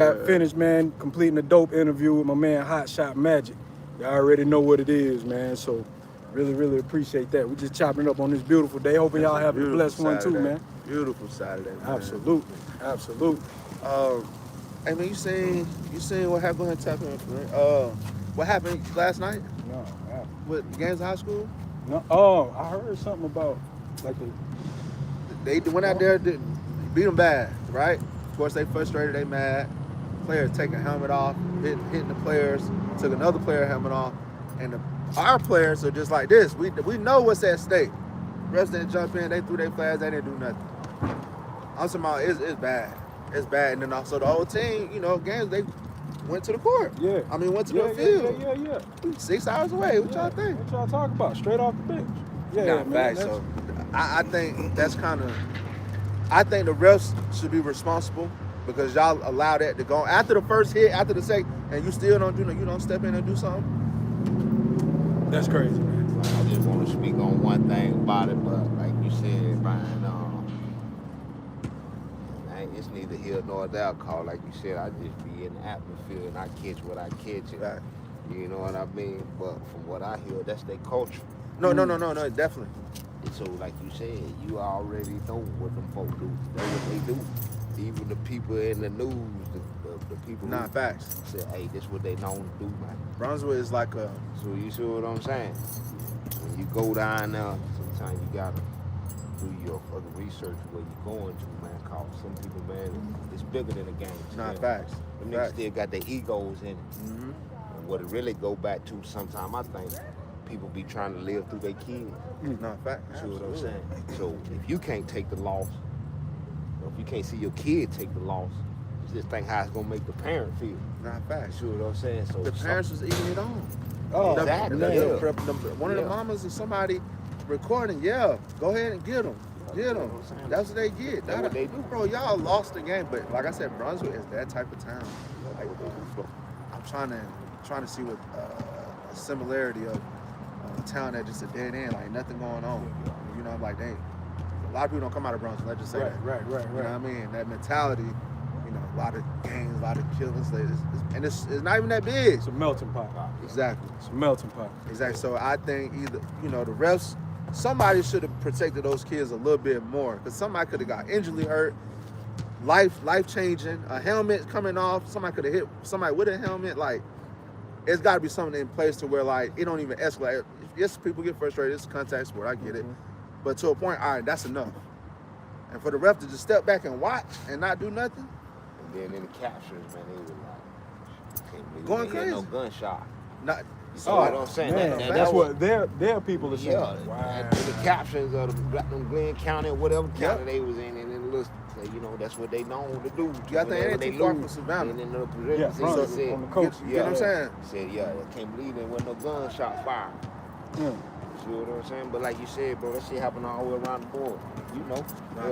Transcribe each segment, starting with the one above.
Got finished, man, completing a dope interview with my man Hot Shot Magic. Y'all already know what it is, man. So really, really appreciate that. We just chopping it up on this beautiful day. Hoping y'all having a blessed one too, man. Beautiful Saturday, man. Absolutely. Absolutely. Hey man, you seen what happened in Tap In for me? What happened last night No, with Gaines High School? no. Oh, I heard something about like the They went out there, beat them bad, right? Of course, they frustrated, they mad. Players take a helmet off, hitting the players, took another player helmet off, and our players are just like this. We know what's at stake. Refs didn't jump in, they threw their flags, they didn't do nothing. I'm talking about it's bad. It's bad. And then also the whole team, Games, they went to the court. Yeah. I mean, went to the field. Yeah. 6 hours away. What y'all think? What y'all talking about? Straight off the bench. Yeah, Nah, man. facts. So I think that's I think the refs should be responsible because y'all allow that to go after the first hit, after the second, and you still don't do nothing. You don't step in and do something. That's crazy, man. I just want to speak on one thing about it, but like you said, Brian, it's neither here nor there. Call like you said, I just be in the atmosphere and I catch what I catch. Right. You know what I mean? But from what I hear, that's their culture. No, definitely. And so, like you said, you already know what them folk do. That's what they do. Even the people in the news, the people Facts. say, hey, this what they known to do, man. Brunswick is like a... So you see what I'm saying? When you go down there, sometimes you gotta do your fucking research where you going to, man. Cause some people, man, it's bigger than the game. Facts. Them niggas still got their egos in it. Mm-hmm. And what it really go back to, sometimes I think people be trying to live through their kids. Facts. You see what I'm saying? So if you can't take the loss, or if you can't see your kid take the loss, just think how it's gonna make the parent feel. Facts. You see what I'm saying? So the parents was eating it on. Oh, exactly. One of the mamas or somebody recording, go ahead and get them. Get them. That's what they get. That's what they do. Bro, y'all lost the game, but like I said, Brunswick is that type of town. Like, I'm trying to see what a similarity of a town that just a dead end, like nothing going on. You know, I'm like, dang, a lot of people don't come out of Brunswick. Let's just say that. Right. You know what I mean? That mentality. A lot of gangs, a lot of killings, and it's not even that big. It's a melting pot. Exactly. It's a melting pot. Exactly. So I think either, the refs, somebody should have protected those kids a little bit more because somebody could have got injury hurt, life changing, a helmet coming off, somebody could have hit somebody with a helmet. Like, it's got to be something in place to where, like, it don't even escalate. Yes, people get frustrated. It's a contact sport. I get it. But to a point, all right, that's enough. And for the ref to just step back and watch and not do nothing. And then in the captures, man, they was like, can't believe Going they had no crazy. gunshot. Not, You see what I'm saying? Man, That that's was- what their people are saying. Yeah, Wow. and the captions of them Glenn County or whatever Yep. county they was in, and then look, that's what they known to do. Yeah, I think it ain't They too far lose. from Savannah. And then the Yeah, president Brunswick, said, on the coast. You get what I'm saying? Said, I can't believe there wasn't no gunshot fired. Mm. See what I'm saying? But like you said, bro, that shit happened all the way around the board. You know,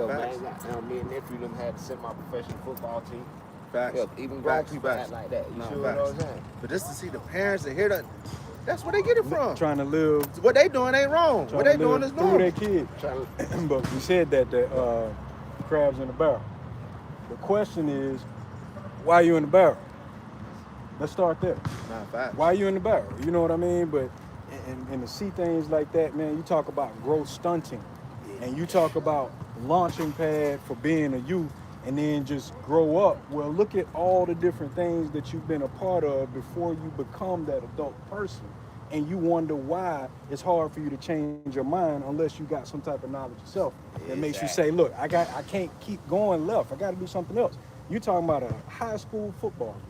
Facts. man, me and nephew them had to send my professional football team. Facts. Hell, even grown Facts, people facts. act like that. You see Facts. what I'm saying? But just to see the parents and hear that, that's where they get it from. Trying to live. What they doing ain't wrong. What they doing is through normal. their kid. But we said that the crabs in the barrel. The question is, why are you in the barrel? Let's start there. Facts. Why are you in the barrel? You know what I mean? But and to see things like that, man, you talk about growth stunting, and you talk about launching pad for being a youth, and then just grow up. Well, look at all the different things that you've been a part of before you become that adult person, and you wonder why it's hard for you to change your mind unless you got some type of knowledge yourself that makes you say, look, I can't keep going left. I got to do something else. You're talking about a high school football game.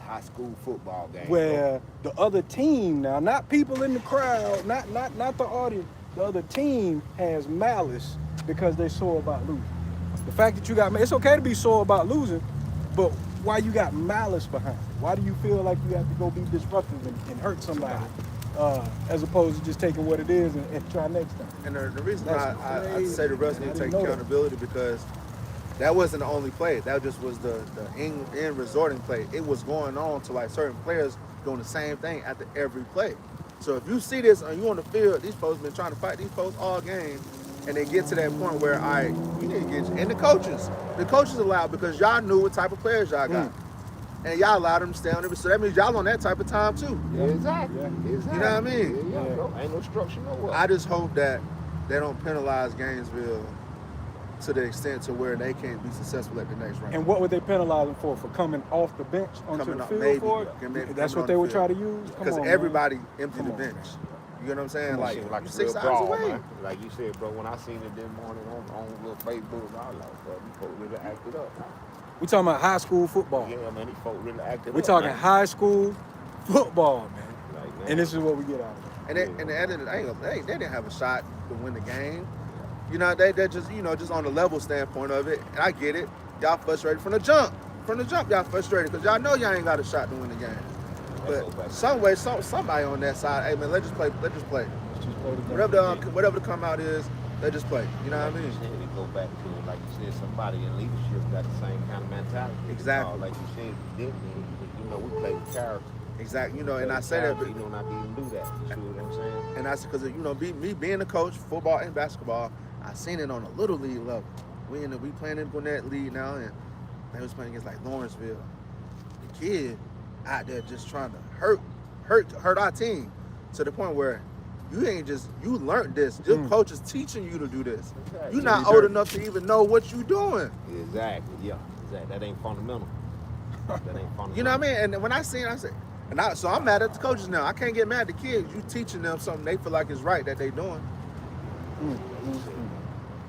High school football game. Where the other team now, not people in the crowd, not the audience, the other team has malice because they sore about losing. The fact that you got, it's okay to be sore about losing, but why you got malice behind it? Why do you feel like you have to go be disruptive and hurt somebody as opposed to just taking what it is and try next time? And the reason That's I say the refs need to take accountability because that wasn't the only play. That just was the end resorting play. It was going on to like certain players doing the same thing after every play. So if you see this and you on the field, these folks been trying to fight these folks all game, and they get to that point where, all right, you need to get, and the coaches allowed because y'all knew what type of players y'all got. and y'all allow them to stay on there. So that means y'all on that type of time too. Yeah, exactly. Yeah. Exactly. You know what I mean? Yeah, Yeah. bro. Ain't no structure nowhere. I just hope that they don't penalize Gainesville to the extent to where they can't be successful at the next round. And what would they penalize them for? For coming off the bench onto Coming the off, field maybe. for Yeah, it? maybe That's coming what on they the would try to field. use? Because Come on, everybody man. empty Come the on, bench. man. You know what I'm saying? That Like, shit like you a 6 real hours brawl, away. man. Like you said, bro, when I seen it this morning on little Facebook, I was like, bro, these folks really acted up, man. We talking about high school football. Yeah, man, these folks really acted We up. talking man. high school football, man. Like, man. And this is what we get out of it. And at the end of the day, they didn't have a shot to win the game. You know, they're just, just on the level standpoint of it. And I get it. Y'all frustrated from the jump. From the jump, y'all frustrated because y'all know y'all ain't got a shot to win the game. But somebody on that side, hey man, let's just play. Let's just play the game. Whatever the come out is, let's just play. You know what I mean? It go back to, like you said, somebody in leadership got the same kind of mentality. Exactly. Like you said, didn't we play with character. Exactly. And I say that, but not to even do that. You see what I'm saying? and that's because me being a coach, football and basketball, I seen it on a little league level. We playing in Gwinnett League now, and they was playing against like Lawrenceville. The kid out there just trying to hurt our team to the point where you learned this. Your coach is teaching you to do this. Exactly. You're not old enough to even know what you're doing. Exactly. Yeah. Exactly. That ain't fundamental. That ain't fundamental. You know what I mean? And when I seen it, I said, so I'm mad at the coaches now. I can't get mad at the kids. You teaching them something they feel like is right that they doing.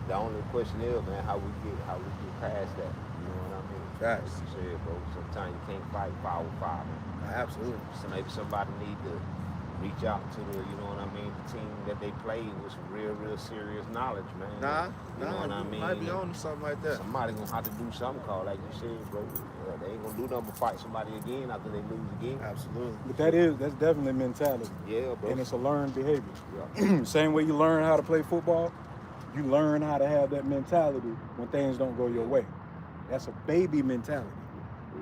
The only question is, man, how we get past that. You know what I mean? Facts. Like you said, bro. Sometimes you can't fight 5 with 5, man. Absolutely. So maybe somebody need to reach out to the, you know what I mean, the team that they play with some real serious knowledge, man. You know what I mean? Might be on to something like that. Somebody gonna have to do something, called, like you said, bro. They ain't gonna do nothing but fight somebody again after they lose again. Absolutely. But that's definitely mentality. Yeah, bro. And it's a learned behavior. Yeah. Same way you learn how to play football, you learn how to have that mentality when things don't go your way. That's a baby mentality.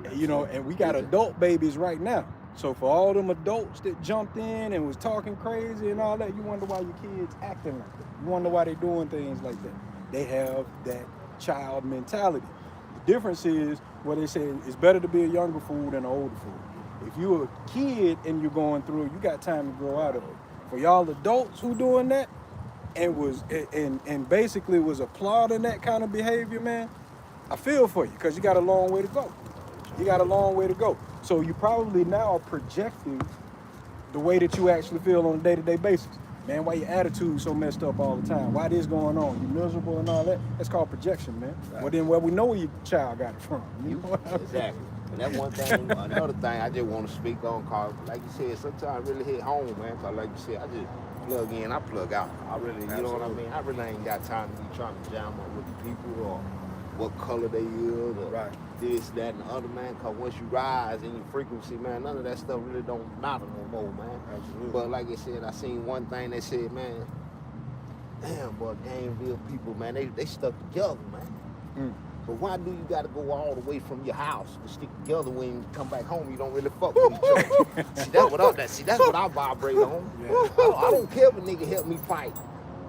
And we got adult babies right now. So for all them adults that jumped in and was talking crazy and all that, you wonder why your kids acting like that. You wonder why they doing things like that. They have that child mentality. The difference is what they say, it's better to be a younger fool than an older fool. If you're a kid and you're going through it, you got time to grow out of it. For y'all adults who doing that and basically was applauding that kind of behavior, man, I feel for you because you got a long way to go. You got a long way to go. So you probably now are projecting the way that you actually feel on a day-to-day basis. Man, why your attitude so messed up all the time? Why this going on? You miserable and all that? That's called projection, man. Right. Well, then we know where your child got it from. You know what I'm saying? Exactly. And that's one thing. Another thing I just want to speak on, cause like you said, sometimes it really hit home, man. Cause like you said, I just plug in, I plug out. I really, you know what I mean? I really ain't got time to be trying to jam up with the people or what color they is or Right. this, that, and the other, man. Cause once you rise in your frequency, man, none of that stuff really don't matter no more, man. Absolutely. But like I said, I seen one thing that said, man, damn, boy, Gainesville people, man, they stuck together, man. But why do you got to go all the way from your house to stick together when you come back home? You don't really fuck with each other. That's what I vibrate on. I don't care if a nigga help me fight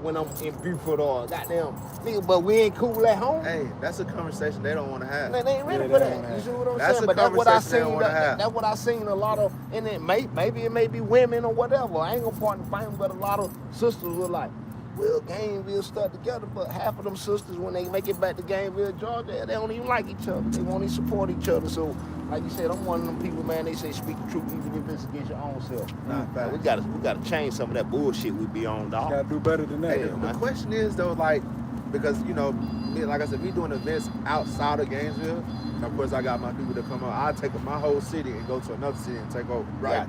when I'm in Buford or goddamn nigga, but we ain't cool at home. Hey, that's a conversation they don't want to have. Man, they ain't ready Yeah, for they that. don't You see what I'm That's saying? a But that's what I conversation they seen. don't wanna have. That's what I seen a lot of, and it maybe it may be women or whatever. I ain't gonna point the finger, but a lot of sisters were like, well, Gainesville stuck together, but half of them sisters, when they make it back to Gainesville, Georgia, they don't even like each other. They won't even support each other. So, like you said, I'm one of them people, man. They say speak the truth even if it's against your own self. Nah, facts. We gotta change some of that bullshit we be on, dog. Gotta do better than that. Hey, the question is though, like, because me, like I said, we doing events outside of Gainesville. And of course, I got my people to come out. I take my whole city and go to another city and take over. Right.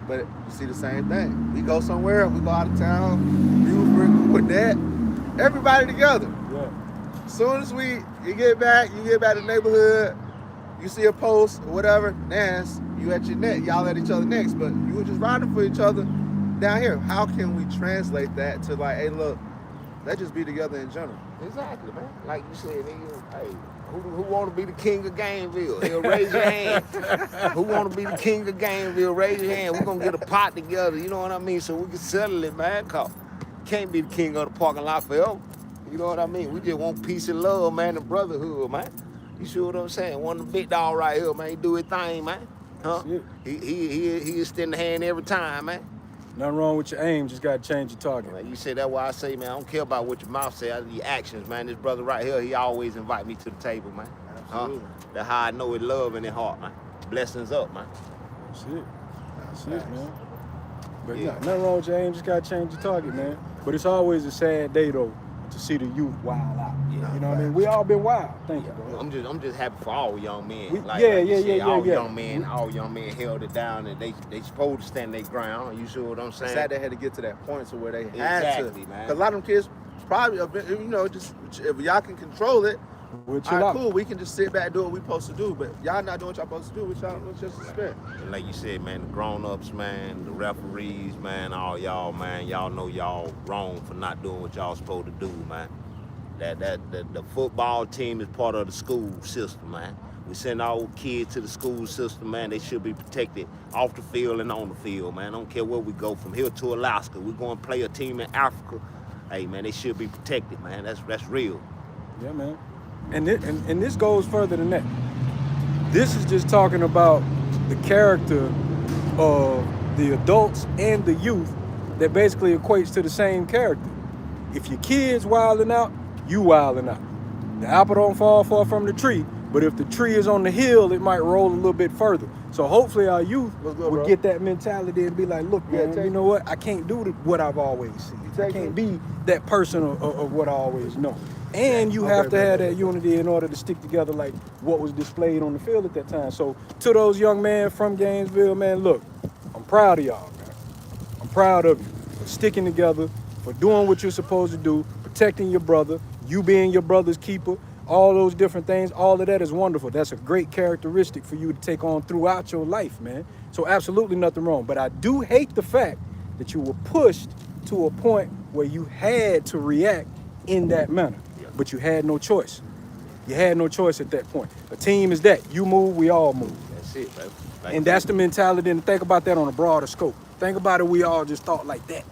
But you see the same thing. We go somewhere, we go out of town, Buford, with that, everybody together. Yeah. As soon as you get back to the neighborhood, you see a post or whatever, dance, you at your neck, y'all at each other next, but you were just riding for each other down here. How can we translate that to like, hey, look, let's just be together in general? Exactly, man. Like you said, nigga, hey, who want to be the king of Gainesville? Hell, raise your hand. Who want to be the king of Gainesville? Raise your hand. We're going to get a pot together, you know what I mean? So we can settle it, man. Cause can't be the king of the parking lot forever. You know what I mean? We just want peace and love, man, and brotherhood, man. You see what I'm saying? One of the big dog right here, man. He do his thing, man. Huh? That's it. He extend the hand every time, man. Nothing wrong with your aim, just gotta change your target. Man, you say that's why I say, man, I don't care about what your mouth say, your actions, man. This brother right here, he always invite me to the table, man. Absolutely. That's how I know his love in his heart, man. Blessings up, man. That's it. That's it, man. But Yeah. nothing wrong with your aim, just gotta change your target, man. But it's always a sad day though to see the youth wild out. Yeah. You know what I mean? We all been wild. Thank you, bro. I'm just happy for all young men. We- Like, yeah, like you yeah, said, yeah, all yeah. young men held it down, and they supposed to stand their ground. You see what I'm It's saying? sad they had to get to that point to where they had Exactly, to. man. Because a lot of them kids probably, you know, just if y'all can control it, We'll all chill right, out. cool. We can just sit back and do what we supposed to do. But y'all not doing what y'all supposed to do. What y'all just expect? And like you said, man, the grown-ups, man, the referees, man, all y'all, man, y'all know y'all wrong for not doing what y'all supposed to do, man. The football team is part of the school system, man. We send our kids to the school system, man. They should be protected off the field and on the field, man. I don't care where we go, from here to Alaska. We're going to play a team in Africa. Hey, man, they should be protected, man. That's real. Yeah, man. And this goes further than that. This is just talking about the character of the adults and the youth that basically equates to the same character. If your kid's wilding out, you wilding out. The apple don't fall far from the tree, but if the tree is on the hill, it might roll a little bit further. So hopefully our youth What's good, will bro? get that mentality and be like, look, Yeah, man, take- you know what? I can't do what I've always seen. I take can't it. be that person of what I always know. And you Okay, have to man. have that unity in order to stick together like what was displayed on the field at that time. So to those young men from Gainesville, man, look, I'm proud of y'all, man. I'm proud of you for sticking together, for doing what you're supposed to do, protecting your brother, you being your brother's keeper, all those different things. All of that is wonderful. That's a great characteristic for you to take on throughout your life, man. So absolutely nothing wrong. But I do hate the fact that you were pushed to a point where you had to react in that manner. But you had no choice. You had no choice at that point. A team is that. You move, we all move. That's it, baby. Like And that's the mentality. And think about that on a broader scope. Think about it, we all just thought like that.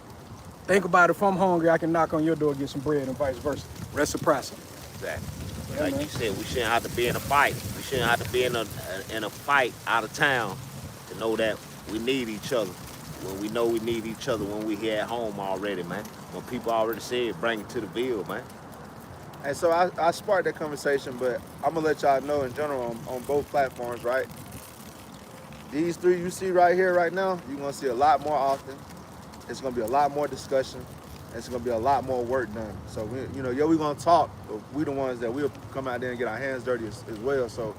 Think about it, if I'm hungry, I can knock on your door, get some bread, and vice versa. Reciprocity. Exactly. Yeah, Like man. you said, we shouldn't have to be in a fight. We shouldn't have to be in a fight out of town to know that we need each other. When we know we need each other when we here at home already, man. When people already said, bring it to the Ville, man. And so I sparked that conversation, but I'm gonna let y'all know in general on both platforms, right? These three you see right here, right now, you're gonna see a lot more often. It's gonna be a lot more discussion. It's gonna be a lot more work done. So we're gonna talk, but we the ones that we'll come out there and get our hands dirty as well. So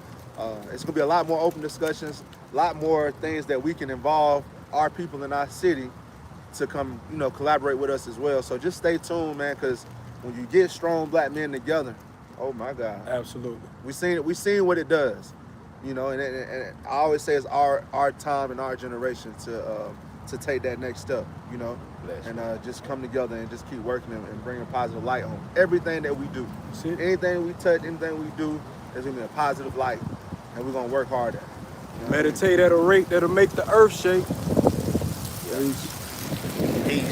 it's gonna be a lot more open discussions, a lot more things that we can involve our people in our city to come, collaborate with us as well. So just stay tuned, man, because when you get strong black men together, oh my God, Absolutely. we seen what it does, and I always say it's our time and our generation to take that next step, Bless you. and just come together and just keep working and bringing positive light on everything that we do. That's it. Anything we touch, anything we do, there's gonna be a positive light, and we're gonna work hard at it. You know what I mean? Meditate at a rate that'll make the earth shake. Yeah. Peace. Peace.